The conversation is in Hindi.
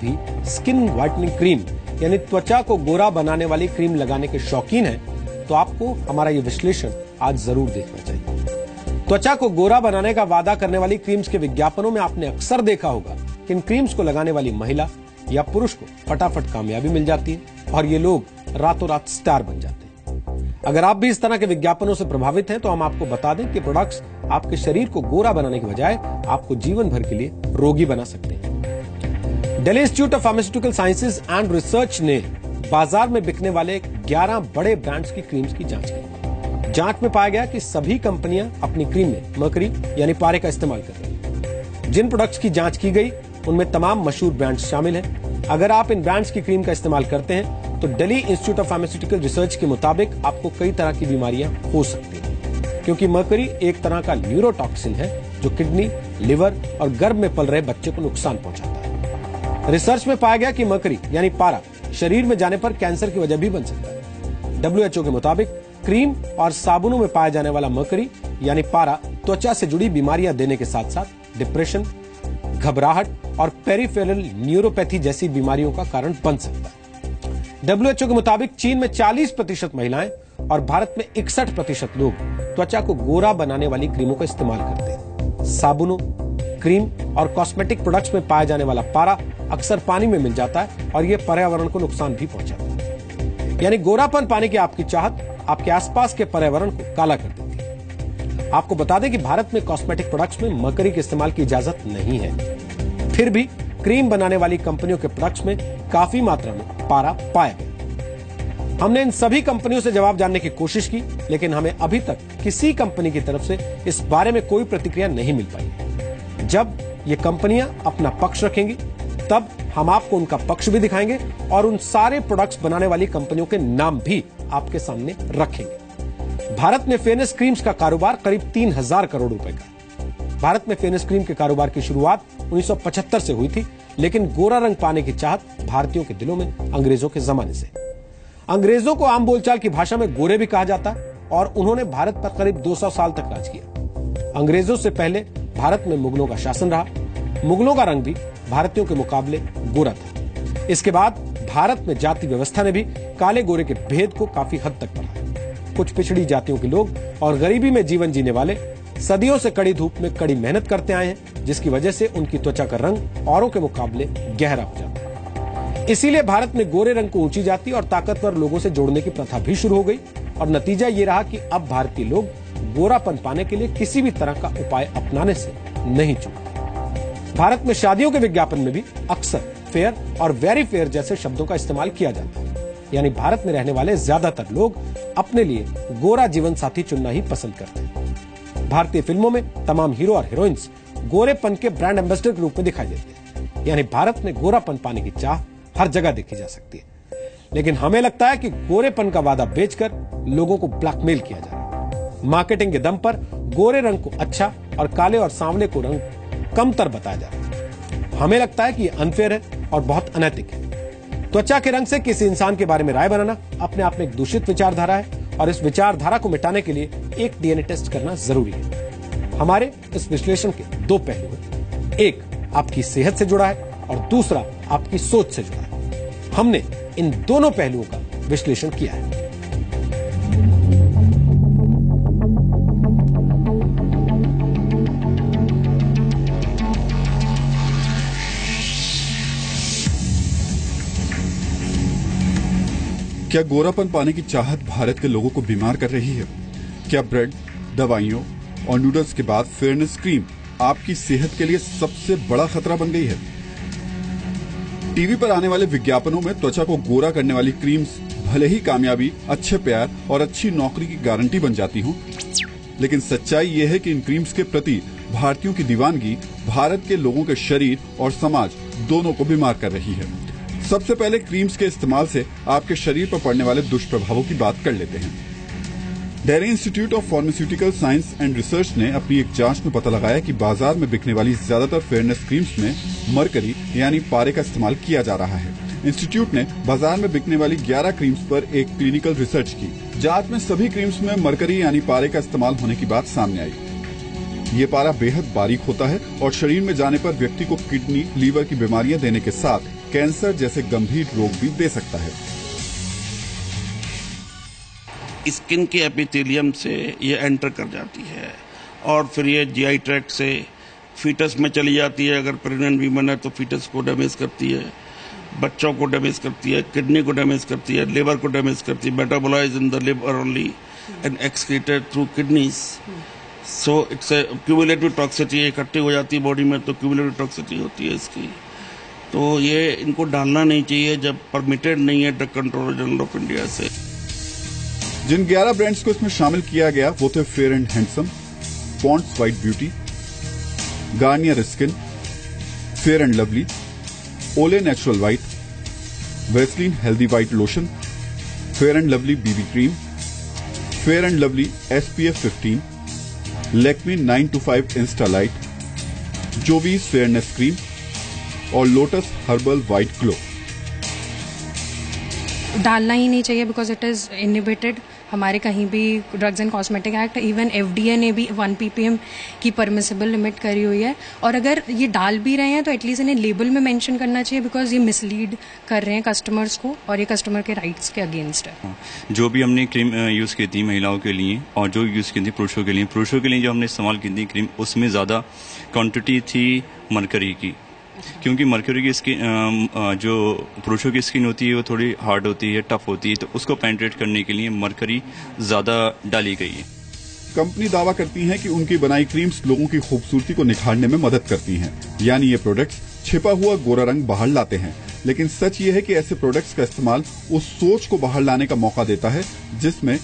भी स्किन व्हाइटनिंग क्रीम यानी त्वचा को गोरा बनाने वाली क्रीम लगाने के शौकीन हैं, तो आपको हमारा ये विश्लेषण आज जरूर देखना चाहिए। त्वचा को गोरा बनाने का वादा करने वाली क्रीम्स के विज्ञापनों में आपने अक्सर देखा होगा कि इन क्रीम्स को लगाने वाली महिला या पुरुष को फटाफट कामयाबी मिल जाती है और ये लोग रातों रात स्टार बन जाते हैं। अगर आप भी इस तरह के विज्ञापनों से प्रभावित हैं, तो हम आपको बता दें कि प्रोडक्ट्स आपके शरीर को गोरा बनाने के बजाय आपको जीवन भर के लिए रोगी बना सकते हैं। Delhi institute of pharmaceutical sciences and research ने बाजार में बिकने वाले 11 बड़े ब्रांड्स की क्रीम्स की जांच की। जांच में पाया गया कि सभी कंपनियां अपनी क्रीम में मरकरी यानी पारे का इस्तेमाल कर रही हैं। जिन प्रोडक्ट्स की जांच की गई उनमें तमाम मशहूर ब्रांड्स शामिल हैं। अगर आप इन ब्रांड्स की क्रीम का इस्तेमाल करते हैं तो Delhi institute of pharmaceutical research के मुताबिक आपको कई तरह की बीमारियां हो सकती हैं, क्योंकि मरकरी एक तरह का न्यूरोटॉक्सिन है जो किडनी, लिवर और गर्भ में पल रहे बच्चे को नुकसान पहुंचाता है। रिसर्च में पाया गया कि मरकरी यानी पारा शरीर में जाने पर कैंसर की वजह भी बन सकता है। WHO के मुताबिक क्रीम और साबुनों में पाया जाने वाला मरकरी यानी पारा त्वचा से जुड़ी बीमारियां देने के साथ साथ डिप्रेशन, घबराहट और पेरिफेरल न्यूरोपैथी जैसी बीमारियों का कारण बन सकता है। WHO के मुताबिक चीन में 40% महिलाएं और भारत में 61% लोग त्वचा को गोरा बनाने वाली क्रीमों का इस्तेमाल करते हैं। साबुनों, क्रीम और कॉस्मेटिक प्रोडक्ट्स में पाया जाने वाला पारा अक्सर पानी में मिल जाता है और यह पर्यावरण को नुकसान भी पहुंचाता है। यानी गोरापन पाने की आपकी चाहत आपके आसपास के पर्यावरण को काला कर देती है। आपको बता दें कि भारत में कॉस्मेटिक प्रोडक्ट्स में मरकरी के इस्तेमाल की इजाजत नहीं है। फिर भी क्रीम बनाने वाली कंपनियों के प्रोडक्ट्स में काफी मात्रा में पारा पाया गया। हमने इन सभी कंपनियों से जवाब जानने की कोशिश की, लेकिन हमें अभी तक किसी कंपनी की तरफ से इस बारे में कोई प्रतिक्रिया नहीं मिल पाई। जब ये कंपनियां अपना पक्ष रखेंगी तब हम आपको उनका पक्ष भी दिखाएंगे और उन सारे प्रोडक्ट्स बनाने वाली कंपनियों के नाम भी आपके सामने रखेंगे। भारत में फेयरनेस क्रीम्स का कारोबार करीब 3000 करोड़ रुपए का है। भारत में फेयरनेस क्रीम के कारोबार की शुरुआत 1975 से हुई थी, लेकिन गोरा रंग पाने की चाहत भारतीयों के दिलों में अंग्रेजों के जमाने से। अंग्रेजों को आम बोलचाल की भाषा में गोरे भी कहा जाता है और उन्होंने भारत पर करीब 200 साल तक राज किया। अंग्रेजों से पहले भारत में मुगलों का शासन रहा। मुगलों का रंग भी भारतीयों के मुकाबले गोरा था। इसके बाद भारत में जाति व्यवस्था ने भी काले गोरे के भेद को काफी हद तक बढ़ाया। कुछ पिछड़ी जातियों के लोग और गरीबी में जीवन जीने वाले सदियों से कड़ी धूप में कड़ी मेहनत करते आए हैं, जिसकी वजह से उनकी त्वचा का रंग औरों के मुकाबले गहरा हो जाता है। इसीलिए भारत में गोरे रंग को ऊंची जाति और ताकतवर लोगों से जोड़ने की प्रथा भी शुरू हो गई और नतीजा ये रहा कि अब भारतीय लोग गोरापन पाने के लिए किसी भी तरह का उपाय अपनाने से नहीं चूकते। भारत में शादियों के विज्ञापन में भी अक्सर फेयर और वेरी फेयर जैसे शब्दों का इस्तेमाल किया जाता है। यानी भारत में रहने वाले ज्यादातर लोग अपने लिए गोरा जीवन साथी चुनना ही पसंद करते हैं। भारतीय फिल्मों में तमाम हीरो और हीरोइंस गोरेपन के ब्रांड एम्बेसडर के रूप में दिखाई देते हैं। यानी भारत में गोरापन पाने की चाह हर जगह देखी जा सकती है। लेकिन हमें लगता है कि गोरेपन का वादा बेचकर लोगों को ब्लैकमेल किया जा रहा है। मार्केटिंग के दम पर गोरे रंग को अच्छा और काले और सांवले को रंग कमतर बताया जा रहा है। हमें लगता है कि यह अनफेयर है और बहुत अनैतिक है। त्वचा के रंग से किसी इंसान के बारे में राय बनाना अपने आप में एक दूषित विचारधारा है और इस विचारधारा को मिटाने के लिए एक डीएनए टेस्ट करना जरूरी है। हमारे इस विश्लेषण के दो पहलू हैं। एक आपकी सेहत से जुड़ा है और दूसरा आपकी सोच से जुड़ा है। हमने इन दोनों पहलुओं का विश्लेषण किया है। क्या गोरापन पाने की चाहत भारत के लोगों को बीमार कर रही है? क्या ब्रेड, दवाइयों और नूडल्स के बाद फेयरनेस क्रीम आपकी सेहत के लिए सबसे बड़ा खतरा बन गई है? टीवी पर आने वाले विज्ञापनों में त्वचा को गोरा करने वाली क्रीम्स भले ही कामयाबी, अच्छे प्यार और अच्छी नौकरी की गारंटी बन जाती हों, लेकिन सच्चाई ये है कि इन क्रीम्स के प्रति भारतीयों की दीवानगी भारत के लोगों के शरीर और समाज दोनों को बीमार कर रही है। सबसे पहले क्रीम्स के इस्तेमाल से आपके शरीर पर पड़ने वाले दुष्प्रभावों की बात कर लेते हैं। Delhi institute of pharmaceutical science and research ने अपनी एक जांच में पता लगाया कि बाजार में बिकने वाली ज्यादातर फेयरनेस क्रीम्स में मरकरी यानी पारे का इस्तेमाल किया जा रहा है। इंस्टीट्यूट ने बाजार में बिकने वाली 11 क्रीम्स पर एक क्लिनिकल रिसर्च की। जांच में सभी क्रीम्स में मरकरी यानी पारे का इस्तेमाल होने की बात सामने आई। ये पारा बेहद बारीक होता है और शरीर में जाने पर व्यक्ति को किडनी, लीवर की बीमारियां देने के साथ कैंसर जैसे गंभीर रोग भी दे सकता है। स्किन के एपिथेलियम से ये एंटर कर जाती है और फिर ये जीआई ट्रैक्ट से फीटस में चली जाती है। अगर प्रेग्नेंट वीमन है तो फीटस को डैमेज करती है, बच्चों को डैमेज करती है, किडनी को डैमेज करती है, लिवर को डैमेज करती है। Metabolise in the liver only and excreted through kidneys. So it's a cumulative toxicity इकट्ठी हो जाती है बॉडी में, तो क्यूमुलेटिव टॉक्सिटी होती है इसकी। तो ये इनको डालना नहीं चाहिए जब परमिटेड नहीं है drug controller general of India से। जिन 11 ब्रांड्स को इसमें शामिल किया गया वो थे fair and handsome, Pond's white beauty, Garnier skin, fair and lovely, Olay natural white, Vaseline healthy white lotion, fair and lovely BB cream, fair and lovely SPF 15, Lakme 925 insta lite, Jovees fairness cream और लोटस हर्बल व्हाइट ग्लो। डालना ही नहीं चाहिए बिकॉज इट इज़ इनहिबिटेड। हमारे कहीं भी drugs and cosmetic act, even FDA ने भी 1 ppm की परमिसिबल लिमिट करी हुई है। और अगर ये डाल भी रहे हैं तो एटलीस्ट इन्हें लेबल में मेंशन करना चाहिए, बिकॉज ये मिसलीड कर रहे हैं कस्टमर्स को और ये कस्टमर के राइट्स के अगेंस्ट है। जो भी हमने क्रीम यूज़ की थी महिलाओं के लिए और जो यूज़ की थी पुरुषों के लिए जो हमने इस्तेमाल की थी क्रीम, उसमें ज़्यादा क्वांटिटी थी मरकरी की, क्योंकि मरकरी की स्किन जो पुरुषों की स्किन होती है वो थोड़ी हार्ड होती है, टफ होती है, तो उसको पेनिट्रेट करने के लिए मरकरी ज्यादा डाली गई है। कंपनी दावा करती है कि उनकी बनाई क्रीम्स लोगों की खूबसूरती को निखारने में मदद करती हैं, यानी ये प्रोडक्ट्स छिपा हुआ गोरा रंग बाहर लाते हैं। लेकिन सच ये है कि ऐसे प्रोडक्ट्स का इस्तेमाल उस सोच को बाहर लाने का मौका देता है जिसमें